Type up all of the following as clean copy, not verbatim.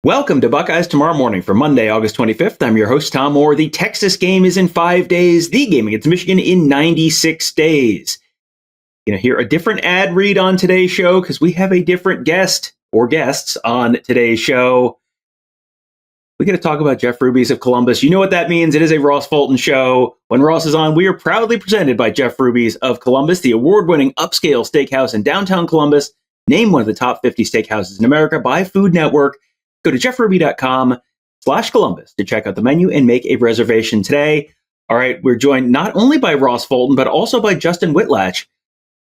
Welcome to Buckeyes Tomorrow Morning for Monday, August 25th. I'm your host, Tom Orr. The Texas game is in 5 days. The game against Michigan in 96 days. You're going to hear a different ad read on today's show because we have a different guest or guests on today's show. We're going to talk about Jeff Ruby's of Columbus. You know what that means. It is a Ross Fulton show. When Ross is on, we are proudly presented by Jeff Ruby's of Columbus, the award-winning upscale steakhouse in downtown Columbus, named one of the top 50 steakhouses in America by Food Network. Go to jeffruby.com/Columbus to check out the menu and make a reservation today. All right, we're joined not only by Ross Fulton, but also by Justin Whitlatch,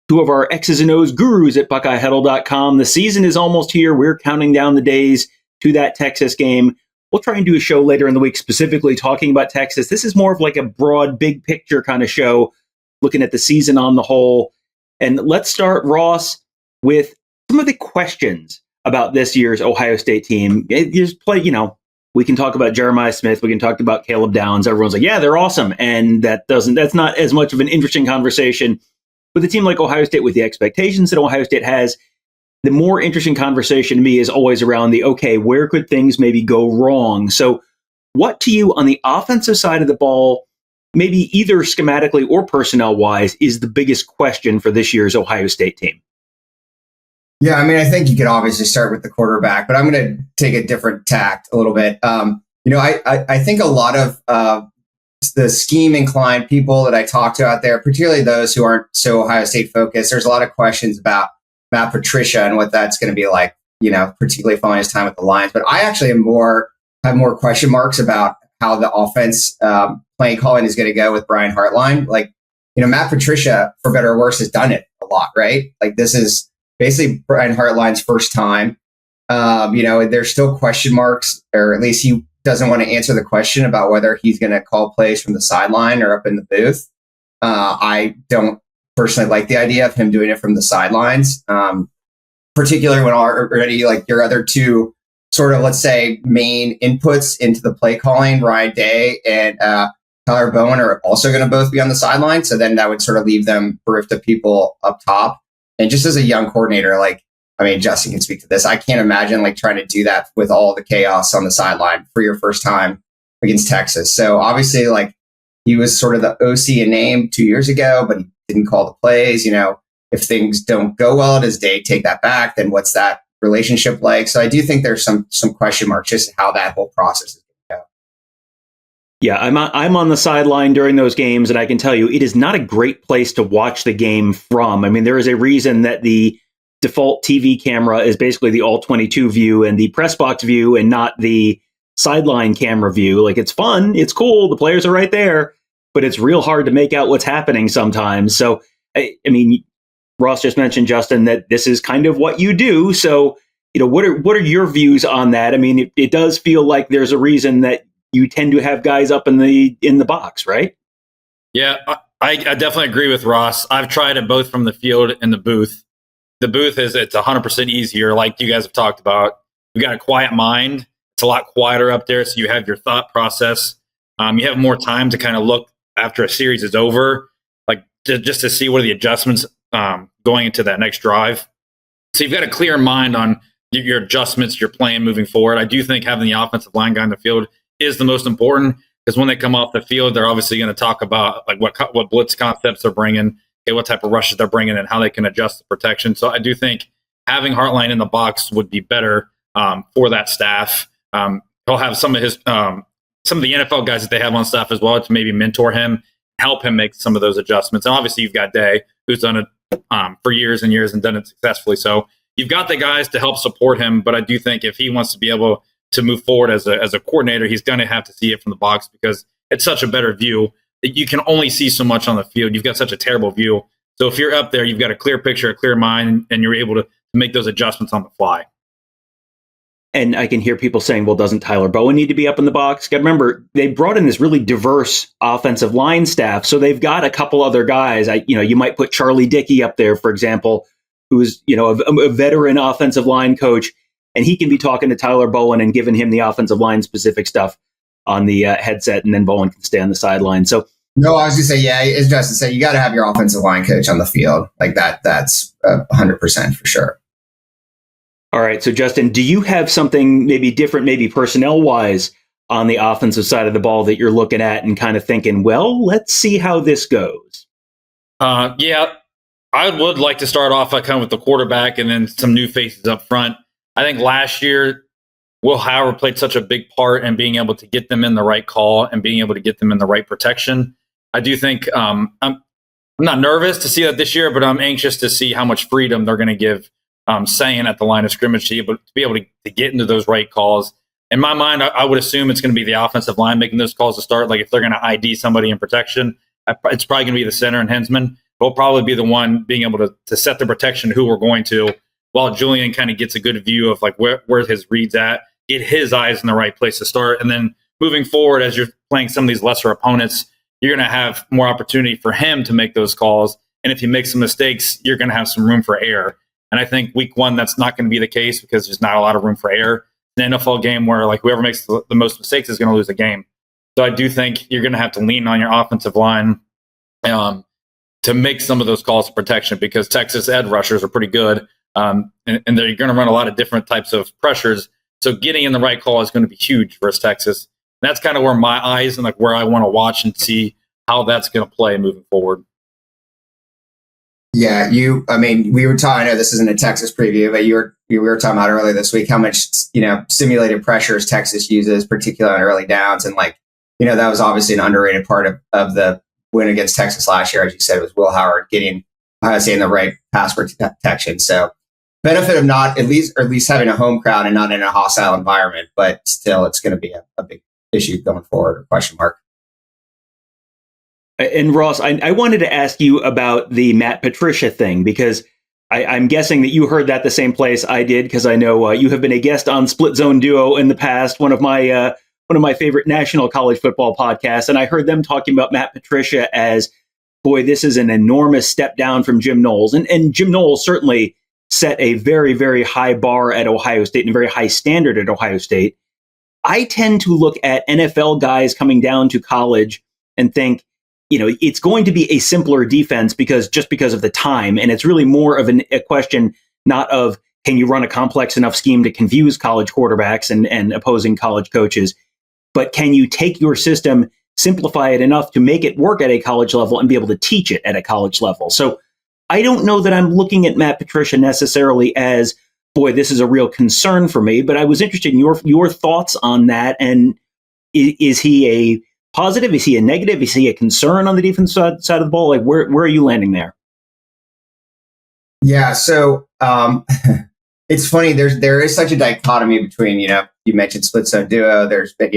two of our X's and O's gurus at BuckeyeHuddle.com. The season is almost here. We're counting down the days to that Texas game. We'll try and do a show later in the week specifically talking about Texas. This is more of like a broad, big picture kind of show, looking at the season on the whole. And let's start, Ross, with some of the questions about this year's Ohio State team. We can talk about Jeremiah Smith. We can talk about Caleb Downs. Everyone's like, yeah, they're awesome. And that's not as much of an interesting conversation. With a team like Ohio State, with the expectations that Ohio State has, the more interesting conversation to me is always around where could things maybe go wrong? So what to you on the offensive side of the ball, maybe either schematically or personnel-wise, is the biggest question for this year's Ohio State team? Yeah, I mean, I think you could obviously start with the quarterback, but I'm going to take a different tact a little bit. I think a lot of the scheme-inclined people that I talk to out there, particularly those who aren't so Ohio State focused, there's a lot of questions about Matt Patricia and what that's going to be like, particularly following his time with the Lions. But I actually have more question marks about how the offense play calling is going to go with Brian Hartline. Matt Patricia, for better or worse, has done it a lot, right? This is basically Brian Hartline's first time. There's still question marks, or at least he doesn't want to answer the question about whether he's going to call plays from the sideline or up in the booth. I don't personally like the idea of him doing it from the sidelines, particularly when already your other two sort of, let's say, main inputs into the play calling, Ryan Day and Tyler Bowen, are also going to both be on the sideline. So then that would sort of leave them bereft of people up top. And just as a young coordinator, Justin can speak to this. I can't imagine trying to do that with all the chaos on the sideline for your first time against Texas. So obviously, he was sort of the OC in name 2 years ago, but he didn't call the plays. If things don't go well, does Day take that back? Then what's that relationship like? So I do think there's some question marks just how that whole process is going to go. Yeah, I'm on the sideline during those games, and I can tell you it is not a great place to watch the game from. I mean, there is a reason that the default TV camera is basically the all-22 view and the press box view and not the sideline camera view. It's fun, it's cool, the players are right there, but it's real hard to make out what's happening sometimes. So, Ross just mentioned, Justin, that this is kind of what you do. So, what are your views on that? I mean, it does feel like there's a reason that you tend to have guys up in the box, right? Yeah, I definitely agree with Ross. I've tried it both from the field and the booth. The booth it's 100% easier, like you guys have talked about. You got a quiet mind. It's a lot quieter up there, so you have your thought process. You have more time to kind of look after a series is over, just to see what are the adjustments going into that next drive. So you've got a clear mind on your adjustments, your plan moving forward. I do think having the offensive line guy in the field is the most important, because when they come off the field, they're obviously going to talk about what blitz concepts they're bringing, what type of rushes they're bringing, and how they can adjust the protection. So I do think having Hartline in the box would be better for that staff. He'll have some of the NFL guys that they have on staff as well to maybe mentor him, help him make some of those adjustments. And obviously you've got Day, who's done it for years and years and done it successfully. So you've got the guys to help support him. But I do think if he wants to be able to move forward as a coordinator, he's going to have to see it from the box, because it's such a better view that you can only see so much on the field. You've got such a terrible view. So if you're up there, you've got a clear picture, a clear mind, and you're able to make those adjustments on the fly. And I can hear people saying, well, doesn't Tyler Bowen need to be up in the box? Got to remember, they brought in this really diverse offensive line staff. So they've got a couple other guys. You might put Charlie Dickey up there, for example, who's, a veteran offensive line coach. And he can be talking to Tyler Bowen and giving him the offensive line specific stuff on the headset. And then Bowen can stay on the sideline. So, no, I was going to say, yeah, as Justin said, you got to have your offensive line coach on the field like that. That's 100% for sure. All right. So, Justin, do you have something maybe different, maybe personnel wise, on the offensive side of the ball that you're looking at and kind of thinking, well, let's see how this goes? Yeah, I would like to start off kind of with the quarterback and then some new faces up front. I think last year, Will Howard played such a big part in being able to get them in the right call and being able to get them in the right protection. I do think I'm not nervous to see that this year, but I'm anxious to see how much freedom they're going to give saying at the line of scrimmage to be able to get into those right calls. In my mind, I would assume it's going to be the offensive line making those calls to start. Like if they're going to ID somebody in protection, it's probably going to be the center and Hensman. They'll probably be the one being able to set the protection who we're going to, while Julian kind of gets a good view of like where his read's at, get his eyes in the right place to start. And then moving forward, as you're playing some of these lesser opponents, you're going to have more opportunity for him to make those calls. And if he makes some mistakes, you're going to have some room for error. And I think week one, that's not going to be the case because there's not a lot of room for error. An NFL game where like whoever makes the most mistakes is going to lose the game. So I do think you're going to have to lean on your offensive line to make some of those calls of protection because Texas edge rushers are pretty good. And they're going to run a lot of different types of pressures. So getting in the right call is going to be huge versus Texas. And that's kind of where my eyes and like where I want to watch and see how that's going to play moving forward. Yeah, we were talking, I know this isn't a Texas preview, but we were talking about earlier this week how much, simulated pressures Texas uses, particularly on early downs. And that was obviously an underrated part of the win against Texas last year. As you said, it was Will Howard getting Ohio State in the right pass protection. So benefit of not at least having a home crowd and not in a hostile environment, but still it's going to be a big issue going forward, or question mark. And Ross, I wanted to ask you about the Matt Patricia thing, because I'm guessing that you heard that the same place I did, because I know you have been a guest on Split Zone Duo in the past, one of my favorite national college football podcasts. And I heard them talking about Matt Patricia as, boy, this is an enormous step down from Jim Knowles. And Jim Knowles certainly set a very, very high bar at Ohio State and a very high standard at Ohio State. I tend to look at NFL guys coming down to college and think, it's going to be a simpler defense because of the time. And it's really more of a question, not of, can you run a complex enough scheme to confuse college quarterbacks and opposing college coaches, but can you take your system, simplify it enough to make it work at a college level and be able to teach it at a college level? So I don't know that I'm looking at Matt Patricia necessarily as, boy, this is a real concern for me, but I was interested in your thoughts on that. And is he a positive? Is he a negative? Is he a concern on the defense side of the ball? Like, where are you landing there? Yeah, so it's funny. There is such a dichotomy between, you mentioned Split Zone Duo. There's been,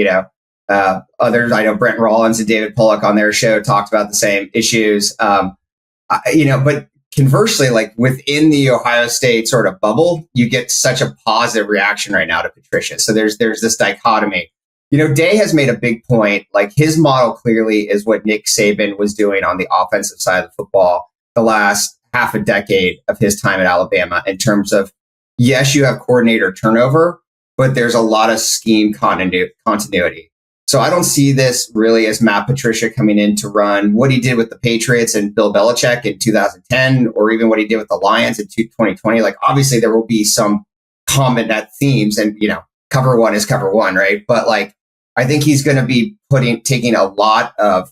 others. I know Brent Rollins and David Pollock on their show talked about the same issues. But conversely, like within the Ohio State sort of bubble, you get such a positive reaction right now to Patricia. So there's this dichotomy. Day has made a big point. Like his model clearly is what Nick Saban was doing on the offensive side of the football the last half a decade of his time at Alabama, in terms of, yes, you have coordinator turnover, but there's a lot of scheme continuity. So I don't see this really as Matt Patricia coming in to run what he did with the Patriots and Bill Belichick in 2010, or even what he did with the Lions in 2020. Like obviously there will be some common net themes, and cover one is cover one, right? But like, I think he's going to be taking a lot of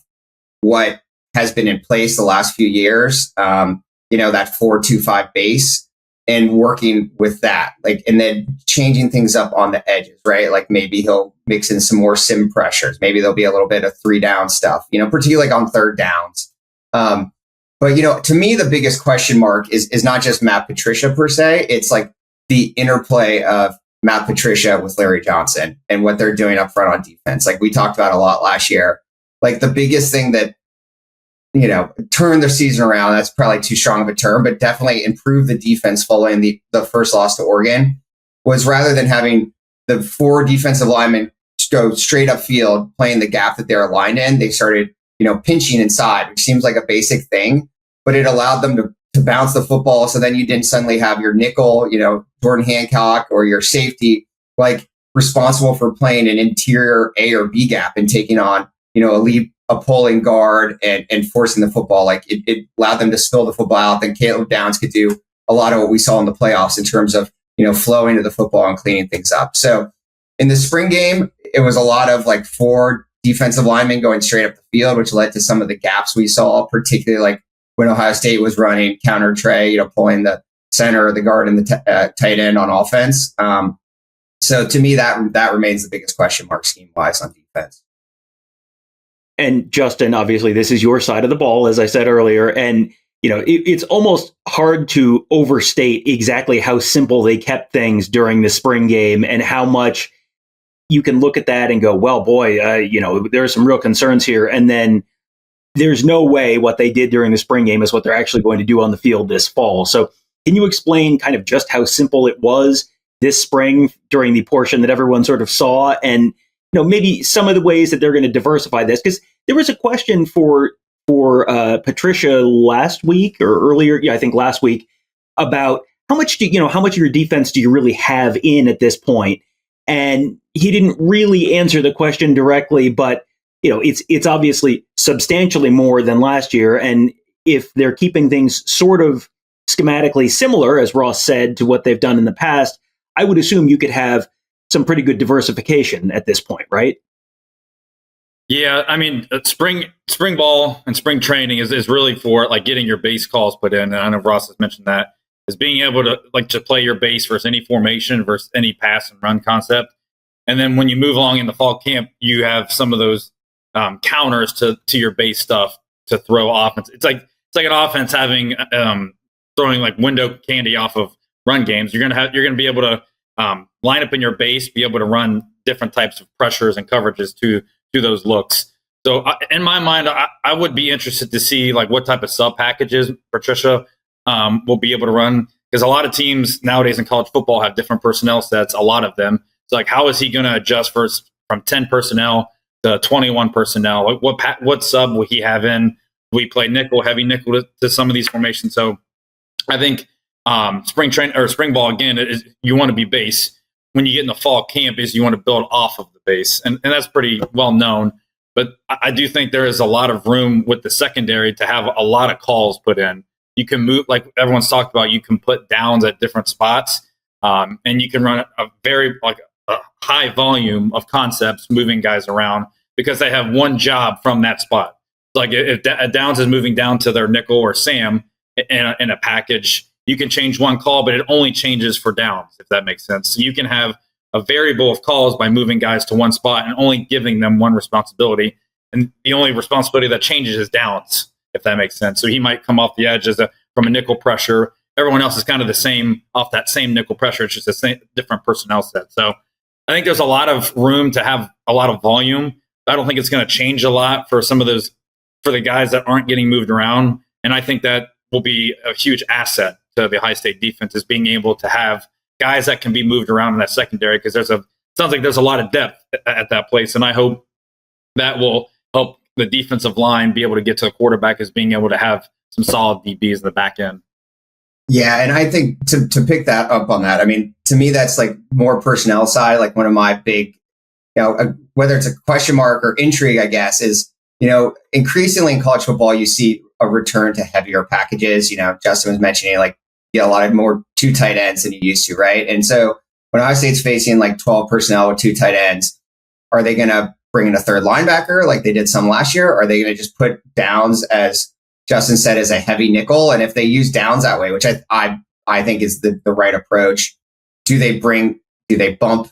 what has been in place the last few years, that 4-2-5 base, and working with that, like, and then changing things up on the edges, right? Like maybe he'll mix in some more sim pressures. Maybe there'll be a little bit of 3-down stuff, particularly like on third downs. But to me, the biggest question mark is not just Matt Patricia per se. It's like the interplay of Matt Patricia with Larry Johnson and what they're doing up front on defense. Like we talked about a lot last year. Like the biggest thing that, turned their season around, that's probably too strong of a term, but definitely improved the defense following the first loss to Oregon, was rather than having the 4 defensive linemen go straight up field playing the gap that they're aligned in, they started, pinching inside, which seems like a basic thing, but it allowed them to bounce the football. So then you didn't suddenly have your nickel, Jordan Hancock, or your safety, like responsible for playing an interior A or B gap and taking on, a pulling guard and forcing the football. Like it allowed them to spill the football out. Then Caleb Downs could do a lot of what we saw in the playoffs in terms of flowing to the football and cleaning things up. So in the spring game, it was a lot of like 4 defensive linemen going straight up the field, which led to some of the gaps we saw, particularly like when Ohio State was running counter Trey, pulling the center or the guard and the tight end on offense. So to me, that remains the biggest question mark scheme wise on defense. And Justin, obviously, this is your side of the ball, as I said earlier. And, it's almost hard to overstate exactly how simple they kept things during the spring game and how much you can look at that and go, well, boy, there are some real concerns here. And then there's no way what they did during the spring game is what they're actually going to do on the field this fall. So can you explain kind of just how simple it was this spring during the portion that everyone sort of saw, and maybe some of the ways that they're going to diversify this? Because there was a question for Patricia last week or earlier, I think last week, about how much of your defense do you really have in at this point? And he didn't really answer the question directly, but it's obviously substantially more than last year. And if they're keeping things sort of schematically similar, as Ross said, to what they've done in the past, I would assume you could have some pretty good diversification at this point, right? Yeah, I mean, spring ball and spring training is really for like getting your base calls put in. And I know Ross has mentioned that, is being able to play your base versus any formation versus any pass and run concept. And then when you move along in the fall camp, you have some of those counters to your base stuff to throw offense. It's like an offense having throwing like window candy off of run games. You're gonna be able to line up in your base, be able to run different types of pressures and coverages to those looks. So in my mind, I would be interested to see like what type of sub packages Patricia will be able to run, because a lot of teams nowadays in college football have different personnel sets. A lot of them. So like, how is he going to adjust from 10 personnel to 21 personnel? Like what sub will he have in? We play nickel, heavy nickel to some of these formations. So I think spring ball again is you want to be base. When you get in the fall camp, is you want to build off of the base, and that's pretty well known. But I do think there is a lot of room with the secondary to have a lot of calls put in. You can move, like everyone's talked about, you can put downs at different spots, and you can run a high volume of concepts moving guys around because they have one job from that spot. Like if Downs is moving down to their nickel or Sam in a package, you can change one call, but it only changes for Downs, if that makes sense. So you can have a variable of calls by moving guys to one spot and only giving them one responsibility. And the only responsibility that changes is Downs, if that makes sense. So he might come off the edge from a nickel pressure. Everyone else is kind of the same off that same nickel pressure. It's just a different personnel set. So I think there's a lot of room to have a lot of volume. I don't think it's going to change a lot for some of those, for the guys that aren't getting moved around. And I think that will be a huge asset to the Ohio State defense, is being able to have guys that can be moved around in that secondary, because sounds like there's a lot of depth at that place. And I hope that will help the defensive line be able to get to the quarterback, as being able to have some solid DBs in the back end. Yeah, and I think to pick that up on that, I mean, to me, that's like more personnel side. Like one of my big, whether it's a question mark or intrigue, I guess, is, increasingly in college football, you see a return to heavier packages. Justin was mentioning like, a lot of more 2 tight ends than you used to, right? And so when Ohio State's facing like 12 personnel with 2 tight ends, are they going to bring in a third linebacker like they did some last year? Or are they going to just put Downs, as Justin said, as a heavy nickel? And if they use Downs that way, which I think is the right approach, do they bump,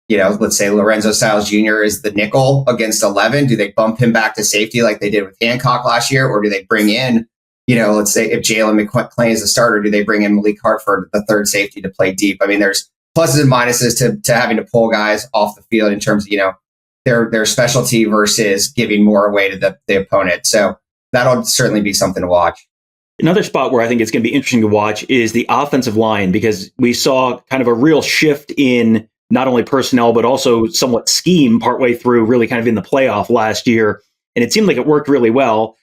let's say Lorenzo Styles Jr. is the nickel against 11. Do they bump him back to safety like they did with Hancock last year? Or do they bring in, let's say if Jalen McClain is a starter, do they bring in Malik Hartford, the third safety, to play deep? I mean, there's pluses and minuses to having to pull guys off the field in terms of, their specialty versus giving more away to the opponent. So that'll certainly be something to watch. Another spot where I think it's going to be interesting to watch is the offensive line, because we saw kind of a real shift in not only personnel, but also somewhat scheme partway through, really kind of in the playoff last year. And it seemed like it worked really well.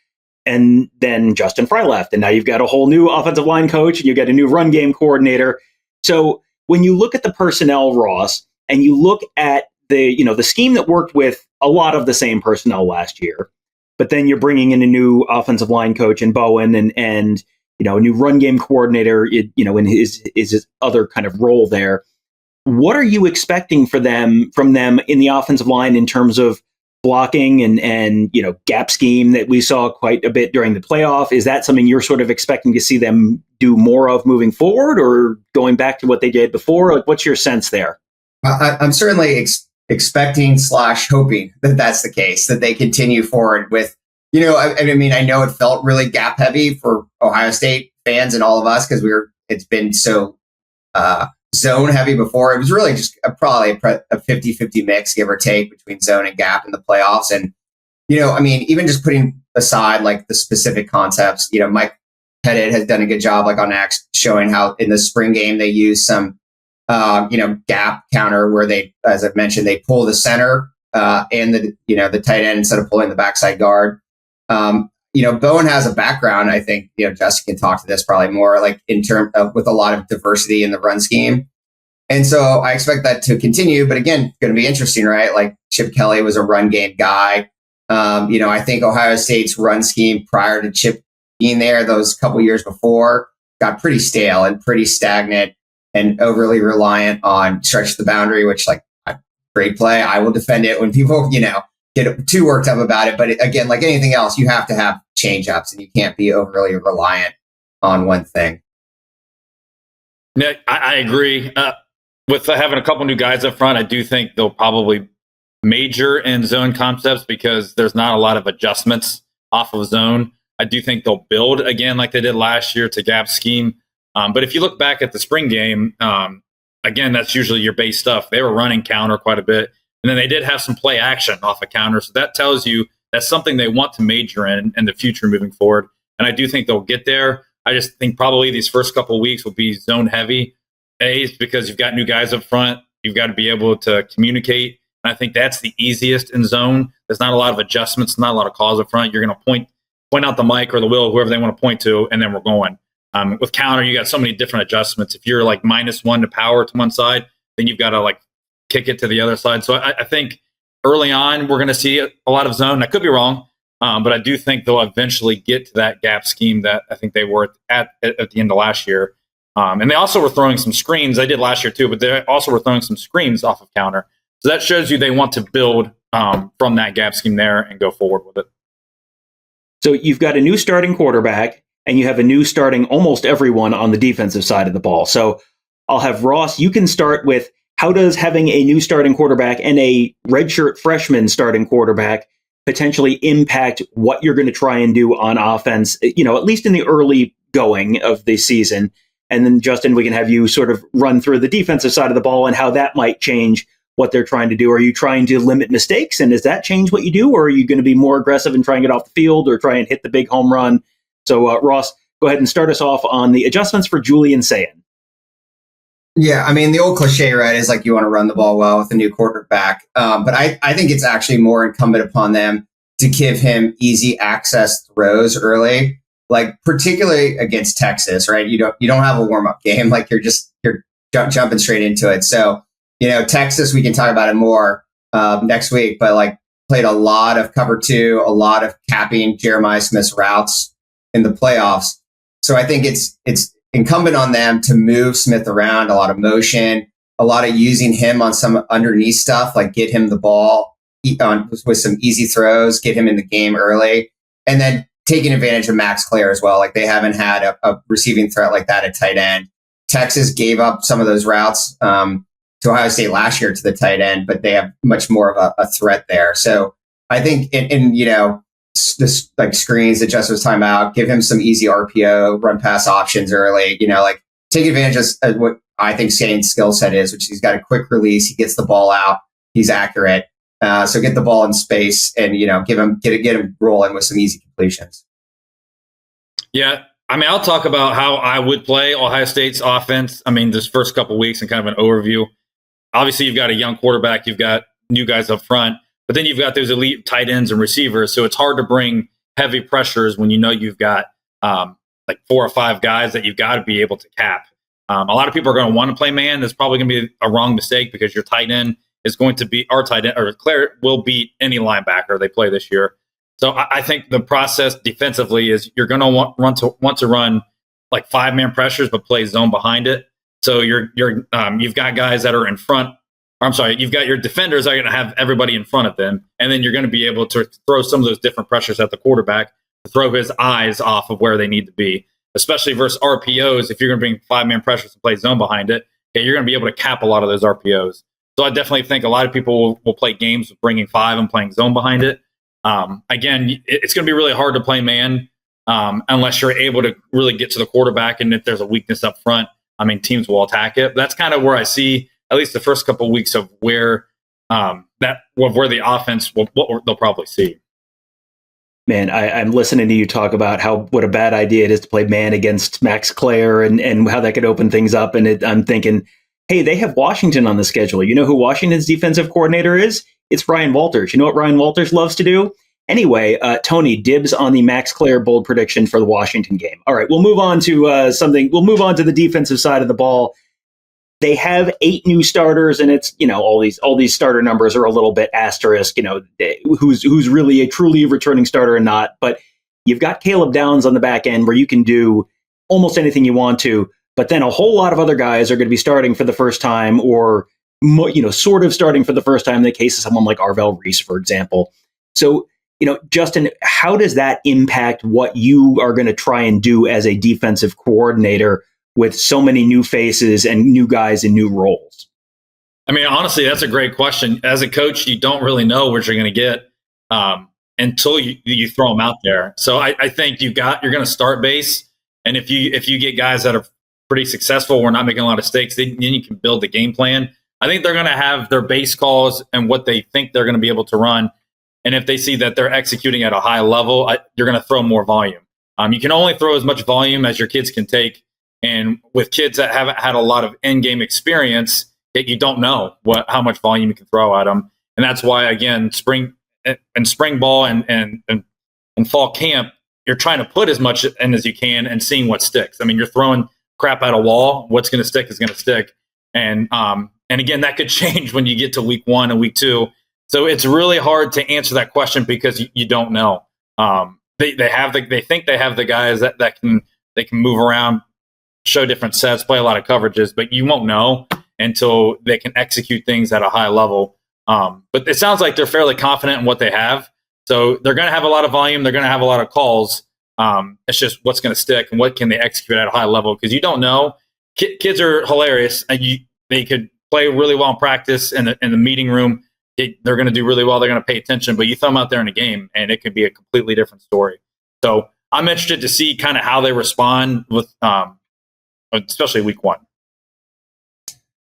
And then Justin Fry left, and now you've got a whole new offensive line coach, and you get a new run game coordinator. So when you look at the personnel, Ross, and you look at the scheme that worked with a lot of the same personnel last year, but then you're bringing in a new offensive line coach in Bowen, and a new run game coordinator, in his other kind of role there. What are you expecting from them in the offensive line in terms of blocking and gap scheme that we saw quite a bit during the playoff? Is that something you're sort of expecting to see them do more of moving forward, or going back to what they did before? Like, what's your sense there? I'm certainly expecting / hoping that that's the case, that they continue forward with, I know it felt really gap heavy for Ohio State fans and all of us because it's been so zone heavy before. It was really just probably a 50-50 mix, give or take, between zone and gap in the playoffs. And, even just putting aside like the specific concepts, Mike Pettit has done a good job like on X showing how in the spring game they use some, gap counter where they, as I've mentioned, they pull the center and the tight end instead of pulling the backside guard. Bowen has a background, I think, Justin can talk to this probably more, like in terms of with a lot of diversity in the run scheme. And so I expect that to continue. But again, going to be interesting, right? Like Chip Kelly was a run game guy. I think Ohio State's run scheme prior to Chip being there, those couple years before, got pretty stale and pretty stagnant and overly reliant on stretch the boundary, which great play. I will defend it when people, get too worked up about it. But again, like anything else, you have to have change ups and you can't be overly reliant on one thing. Yeah, I agree. With having a couple new guys up front, I do think they'll probably major in zone concepts because there's not a lot of adjustments off of zone. I do think they'll build again like they did last year to gap scheme. But if you look back at the spring game, again, that's usually your base stuff. They were running counter quite a bit. And then they did have some play action off a counter. So that tells you that's something they want to major in the future moving forward. And I do think they'll get there. I just think probably these first couple of weeks will be zone heavy. It's because you've got new guys up front. You've got to be able to communicate. And I think that's the easiest in zone. There's not a lot of adjustments, not a lot of calls up front. You're going to point out the mic or the wheel, whoever they want to point to, and then we're going. With counter, you got so many different adjustments. If you're like -1 to power to one side, then you've got to kick it to the other side. So I think early on, we're going to see a lot of zone. I could be wrong, but I do think they'll eventually get to that gap scheme that I think they were at the end of last year. And they also were throwing some screens. They did last year too, but they also were throwing some screens off of counter. So that shows you they want to build from that gap scheme there and go forward with it. So you've got a new starting quarterback and you have a new starting almost everyone on the defensive side of the ball. So I'll have Ross, you can start with, how does having a new starting quarterback and a redshirt freshman starting quarterback potentially impact what you're going to try and do on offense, at least in the early going of the season? And then, Justin, we can have you sort of run through the defensive side of the ball and how that might change what they're trying to do. Are you trying to limit mistakes? And does that change what you do? Or are you going to be more aggressive and try and get off the field or try and hit the big home run? So, Ross, go ahead and start us off on the adjustments for Julian Sayin. Yeah, I mean, the old cliche, right, is like you want to run the ball well with a new quarterback. But I think it's actually more incumbent upon them to give him easy access throws early, like particularly against Texas, right? You don't have a warm up game, like you're jumping straight into it. So, Texas, we can talk about it more next week, but played a lot of cover 2, a lot of capping Jeremiah Smith's routes in the playoffs. So I think it's incumbent on them to move Smith around, a lot of motion, a lot of using him on some underneath stuff, like get him the ball with some easy throws, get him in the game early, and then taking advantage of Max Clare as well. Like they haven't had a receiving threat like that at tight end. Texas gave up some of those routes to Ohio State last year to the tight end, but they have much more of a threat there. So I think this screens that Justin was talking about, give him some easy RPO, run pass options early, take advantage of what I think Sain's skill set is, which he's got a quick release. He gets the ball out. He's accurate. So get the ball in space and, get him rolling with some easy completions. Yeah. I mean, I'll talk about how I would play Ohio State's offense. I mean, this first couple of weeks and kind of an overview. Obviously, you've got a young quarterback. You've got new guys up front. But then you've got those elite tight ends and receivers. So it's hard to bring heavy pressures when you've got 4 or 5 guys that you've got to be able to cap. A lot of people are going to want to play man. That's probably going to be a wrong mistake because your tight end is going to be our tight end, or Claire will beat any linebacker they play this year. So I think the process defensively is you're going to want to run like 5-man pressures, but play zone behind it. So you've got guys that are in front. You've got your defenders are going to have everybody in front of them, and then you're going to be able to throw some of those different pressures at the quarterback to throw his eyes off of where they need to be, especially versus RPOs. If you're going to bring 5-man pressures and play zone behind it, okay, you're going to be able to cap a lot of those RPOs. So I definitely think a lot of people will play games with bringing 5 and playing zone behind it. Again, it's going to be really hard to play man unless you're able to really get to the quarterback, and if there's a weakness up front, I mean, teams will attack it. That's kind of where I see at least the first couple of weeks of where the offense what they'll probably see. Man, I'm listening to you talk about what a bad idea it is to play man against Max Clare and how that could open things up. And I'm thinking, hey, they have Washington on the schedule. You know who Washington's defensive coordinator is? It's Ryan Walters. You know what Ryan Walters loves to do? Anyway, Tony, dibs on the Max Clare bold prediction for the Washington game. All right, we'll move on to something. We'll move on to the defensive side of the ball. They have 8 new starters, and it's, all these starter numbers are a little bit asterisk, who's really a truly returning starter and not. But you've got Caleb Downs on the back end where you can do almost anything you want to. But then a whole lot of other guys are going to be starting for the first time, or sort of starting for the first time in the case of someone like Arvell Reese, for example. So, Justin, how does that impact what you are going to try and do as a defensive coordinator with so many new faces and new guys in new roles? I mean, honestly, that's a great question. As a coach, you don't really know what you're going to get until you throw them out there. So I think you're going to start base, and if you get guys that are pretty successful, we're not making a lot of mistakes, then you can build the game plan. I think they're going to have their base calls and what they think they're going to be able to run. And if they see that they're executing at a high level, you're going to throw more volume. You can only throw as much volume as your kids can take. And with kids that haven't had a lot of in-game experience, you don't know how much volume you can throw at them. And that's why, again, spring ball and fall camp, you're trying to put as much in as you can and seeing what sticks. I mean, you're throwing crap at a wall. What's going to stick is going to stick. And again, that could change when you get to week 1 and week 2. So it's really hard to answer that question because you don't know. They think they have the guys that can move around, show different sets, play a lot of coverages, but you won't know until they can execute things at a high level. But it sounds like they're fairly confident in what they have. So they're going to have a lot of volume. They're going to have a lot of calls. It's just what's going to stick and what can they execute at a high level, because you don't know. Kids are hilarious. They could play really well in practice in the meeting room. They're going to do really well. They're going to pay attention, but you throw them out there in a game and it could be a completely different story. So I'm interested to see kind of how they respond with, especially week 1.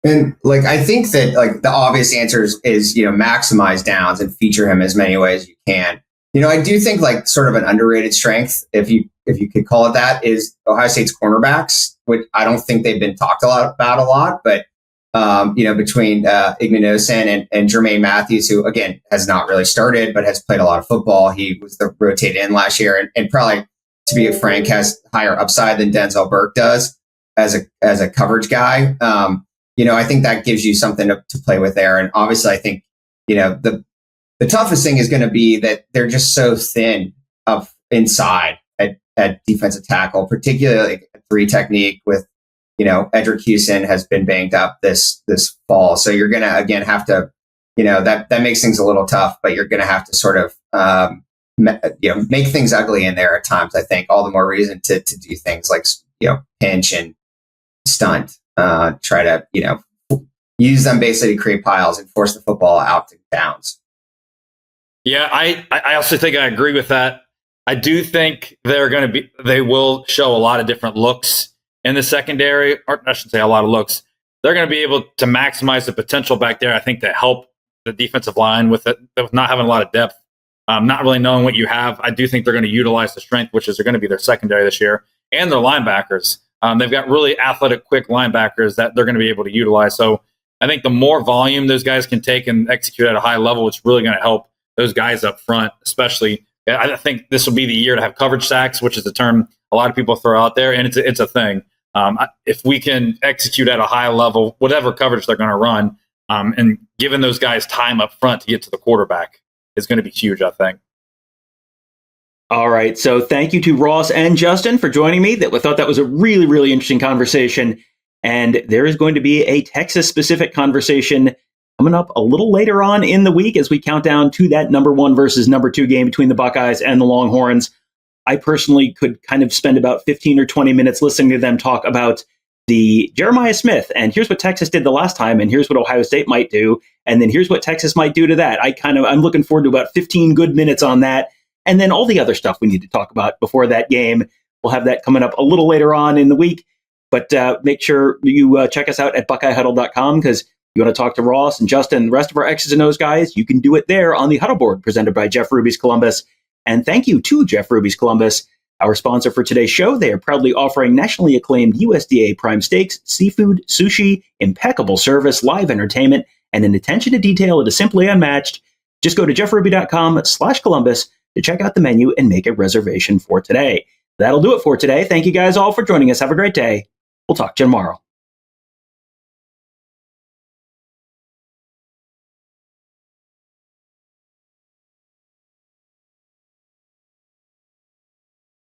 And I think that the obvious answer is maximize Downs and feature him as many ways as you can. I do think sort of an underrated strength, if you could call it that, is Ohio State's cornerbacks, which I don't think they've been talked about a lot, but between Ignatosin and Jermaine Matthews, who again has not really started but has played a lot of football. He was the rotated in last year, and probably, to be frank, has higher upside than Denzel Burke does as a coverage guy. I think that gives you something to play with there. And obviously, I think the toughest thing is going to be that they're just so thin up inside at defensive tackle, particularly 3 technique with. Edric Houston has been banged up this fall. So you're going to, again, have to, that makes things a little tough, but you're going to have to sort of, make things ugly in there at times. I think all the more reason to do things like, pinch and stunt, try to, use them basically to create piles and force the football out to Downs. Yeah, I also think I agree with that. I do think they will show a lot of different looks in the secondary, or I should say a lot of looks. They're going to be able to maximize the potential back there, I think, to help the defensive line with not having a lot of depth, not really knowing what you have. I do think they're going to utilize the strength, which is going to be their secondary this year, and their linebackers. They've got really athletic, quick linebackers that they're going to be able to utilize. So I think the more volume those guys can take and execute at a high level, it's really going to help those guys up front, especially. I think this will be the year to have coverage sacks, which is a term a lot of people throw out there, and it's a thing. If we can execute at a high level, whatever coverage they're going to run, and giving those guys time up front to get to the quarterback is going to be huge, I think. All right. So thank you to Ross and Justin for joining me. I thought that was a really, really interesting conversation. And there is going to be a Texas-specific conversation coming up a little later on in the week as we count down to that number 1 versus number 2 game between the Buckeyes and the Longhorns. I personally could kind of spend about 15 or 20 minutes listening to them talk about the Jeremiah Smith, and here's what Texas did the last time, and here's what Ohio State might do, and then here's what Texas might do to that. I'm looking forward to about 15 good minutes on that, and then all the other stuff we need to talk about before that game. We'll have that coming up a little later on in the week, but make sure you check us out at BuckeyeHuddle.com, because you want to talk to Ross and Justin and the rest of our X's and O's guys, you can do it there on the Huddle board presented by Jeff Ruby's Columbus. And thank you to Jeff Ruby's Columbus, our sponsor for today's show. They are proudly offering nationally acclaimed USDA prime steaks, seafood, sushi, impeccable service, live entertainment, and an attention to detail that is simply unmatched. Just go to jeffruby.com/Columbus to check out the menu and make a reservation for today. That'll do it for today. Thank you guys all for joining us. Have a great day. We'll talk to you tomorrow.